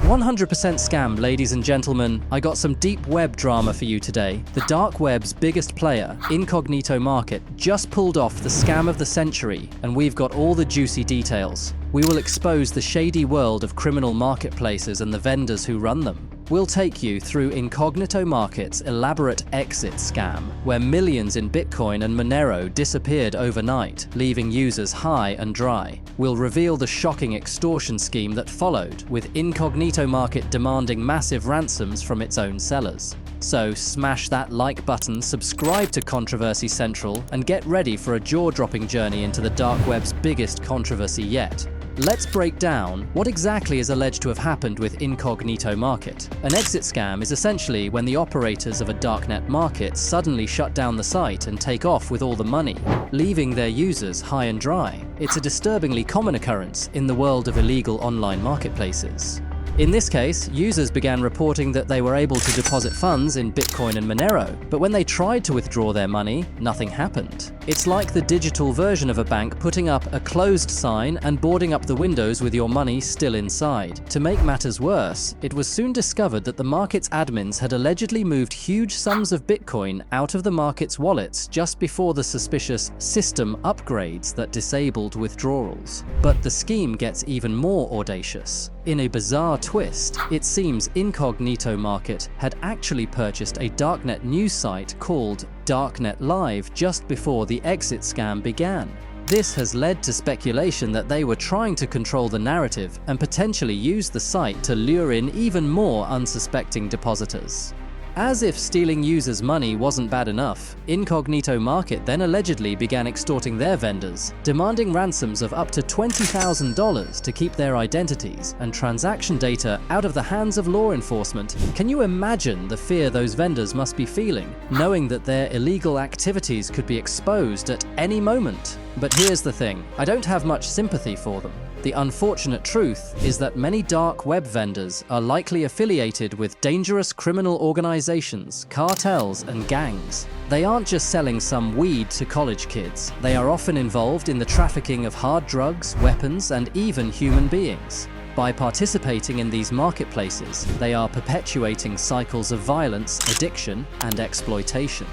100% scam, ladies and gentlemen. I got some deep web drama for you today. The dark web's biggest player, Incognito Market, just pulled off the scam of the century, and we've got all the juicy details. We will expose the shady world of criminal marketplaces and the vendors who run them. We'll take you through Incognito Market's elaborate exit scam, where millions in Bitcoin and Monero disappeared overnight, leaving users high and dry. We'll reveal the shocking extortion scheme that followed, with Incognito Market demanding massive ransoms from its own sellers. So smash that like button, subscribe to Controversy Central, and get ready for a jaw-dropping journey into the dark web's biggest controversy yet. Let's break down what exactly is alleged to have happened with Incognito Market. An exit scam is essentially when the operators of a darknet market suddenly shut down the site and take off with all the money, leaving their users high and dry. It's a disturbingly common occurrence in the world of illegal online marketplaces. In this case, users began reporting that they were able to deposit funds in Bitcoin and Monero, but when they tried to withdraw their money, nothing happened. It's like the digital version of a bank putting up a closed sign and boarding up the windows with your money still inside. To make matters worse, it was soon discovered that the market's admins had allegedly moved huge sums of Bitcoin out of the market's wallets just before the suspicious system upgrades that disabled withdrawals. But the scheme gets even more audacious. In a bizarre twist, it seems Incognito Market had actually purchased a darknet news site called Darknet Live just before the exit scam began. This has led to speculation that they were trying to control the narrative and potentially use the site to lure in even more unsuspecting depositors. As if stealing users' money wasn't bad enough, Incognito Market then allegedly began extorting their vendors, demanding ransoms of up to $20,000 to keep their identities and transaction data out of the hands of law enforcement. Can you imagine the fear those vendors must be feeling, knowing that their illegal activities could be exposed at any moment? But here's the thing, I don't have much sympathy for them. The unfortunate truth is that many dark web vendors are likely affiliated with dangerous criminal organizations, cartels, and gangs. They aren't just selling some weed to college kids. They are often involved in the trafficking of hard drugs, weapons, and even human beings. By participating in these marketplaces, they are perpetuating cycles of violence, addiction, and exploitation.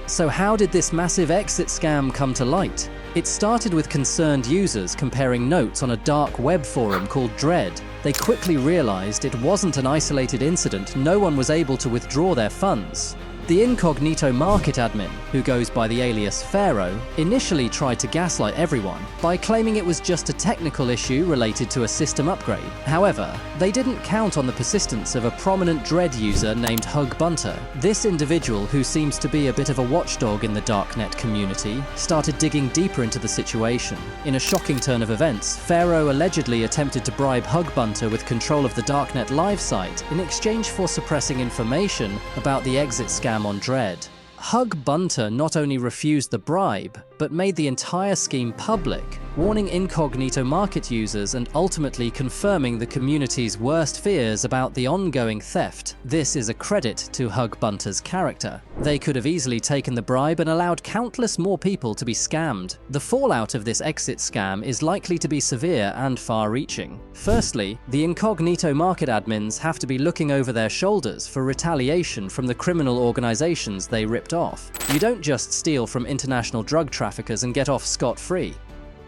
So how did this massive exit scam come to light? It started with concerned users comparing notes on a dark web forum called Dread. They quickly realized it wasn't an isolated incident. No one was able to withdraw their funds. The Incognito Market admin, who goes by the alias Pharaoh, initially tried to gaslight everyone by claiming it was just a technical issue related to a system upgrade. However, they didn't count on the persistence of a prominent Dread user named Hug Bunter. This individual, who seems to be a bit of a watchdog in the darknet community, started digging deeper into the situation. In a shocking turn of events, Pharaoh allegedly attempted to bribe Hug Bunter with control of the Darknet Live site in exchange for suppressing information about the exit scam on Dread. Hug Bunter not only refused the bribe, but made the entire scheme public, warning Incognito Market users and ultimately confirming the community's worst fears about the ongoing theft. This is a credit to Hug Bunter's character. They could have easily taken the bribe and allowed countless more people to be scammed. The fallout of this exit scam is likely to be severe and far-reaching. Firstly, the Incognito Market admins have to be looking over their shoulders for retaliation from the criminal organizations they ripped off. You don't just steal from international drug traffickers and get off scot-free.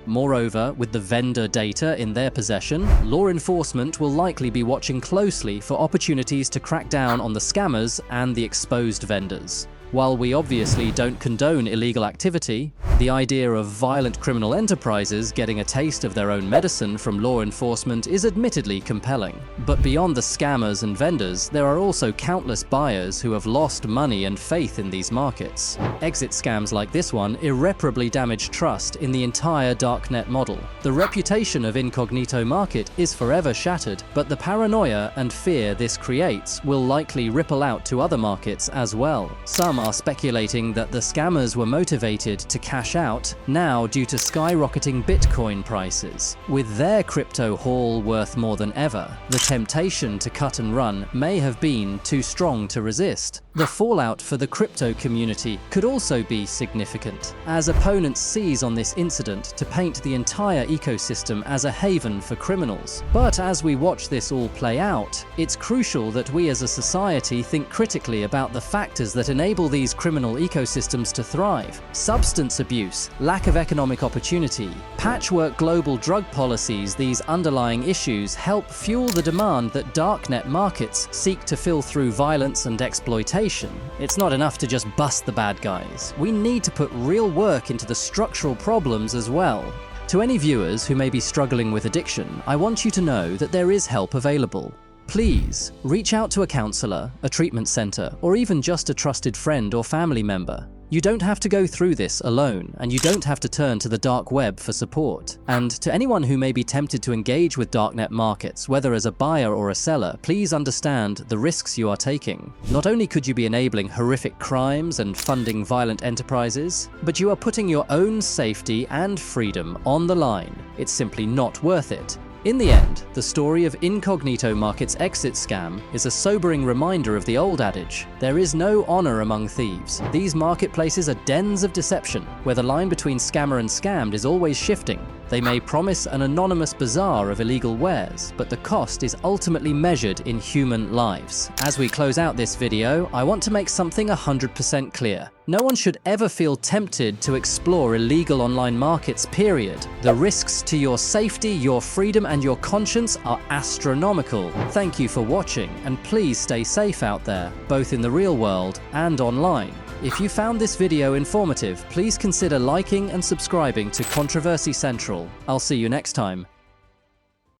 Moreover, with the vendor data in their possession, law enforcement will likely be watching closely for opportunities to crack down on the scammers and the exposed vendors. While we obviously don't condone illegal activity, the idea of violent criminal enterprises getting a taste of their own medicine from law enforcement is admittedly compelling. But beyond the scammers and vendors, there are also countless buyers who have lost money and faith in these markets. Exit scams like this one irreparably damage trust in the entire darknet model. The reputation of Incognito Market is forever shattered, but the paranoia and fear this creates will likely ripple out to other markets as well. Some are speculating that the scammers were motivated to cash out now due to skyrocketing Bitcoin prices. With their crypto haul worth more than ever, the temptation to cut and run may have been too strong to resist. The fallout for the crypto community could also be significant, as opponents seize on this incident to paint the entire ecosystem as a haven for criminals. But as we watch this all play out, it's crucial that we as a society think critically about the factors that enable these criminal ecosystems to thrive. Substance abuse, lack of economic opportunity, patchwork global drug policies. These underlying issues help fuel the demand that darknet markets seek to fill through violence and exploitation. It's not enough to just bust the bad guys. We need to put real work into the structural problems as well. To any viewers who may be struggling with addiction, I want you to know that there is help available. Please reach out to a counselor, a treatment center, or even just a trusted friend or family member. You don't have to go through this alone, and you don't have to turn to the dark web for support. And to anyone who may be tempted to engage with darknet markets, whether as a buyer or a seller, please understand the risks you are taking. Not only could you be enabling horrific crimes and funding violent enterprises, but you are putting your own safety and freedom on the line. It's simply not worth it. In the end, the story of Incognito Market's exit scam is a sobering reminder of the old adage, there is no honor among thieves. These marketplaces are dens of deception, where the line between scammer and scammed is always shifting. They may promise an anonymous bazaar of illegal wares, but the cost is ultimately measured in human lives. As we close out this video, I want to make something 100% clear. No one should ever feel tempted to explore illegal online markets, period. The risks to your safety, your freedom, and your conscience are astronomical. Thank you for watching, and please stay safe out there, both in the real world and online. If you found this video informative, please consider liking and subscribing to Controversy Central. I'll see you next time.